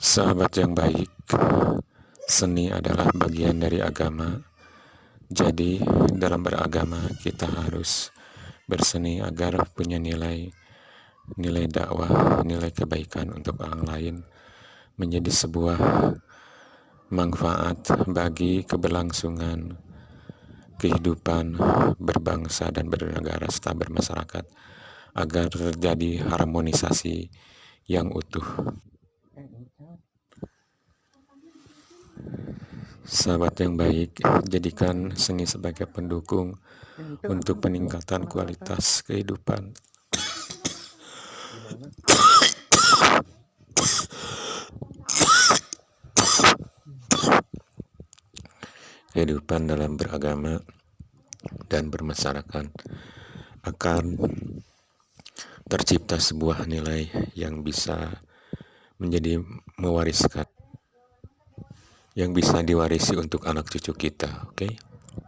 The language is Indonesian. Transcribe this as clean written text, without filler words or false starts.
Sahabat yang baik, seni adalah bagian dari agama. Jadi dalam beragama kita harus berseni agar punya nilai dakwah, nilai kebaikan untuk orang lain, menjadi sebuah manfaat bagi keberlangsungan kehidupan berbangsa dan bernegara serta bermasyarakat, agar terjadi harmonisasi yang utuh. Sahabat yang baik, jadikan seni sebagai pendukung untuk peningkatan kualitas kehidupan. Kehidupan dalam beragama dan bermasyarakat akan tercipta sebuah nilai yang bisa menjadi mewariskan, yang bisa diwarisi untuk anak cucu kita, oke?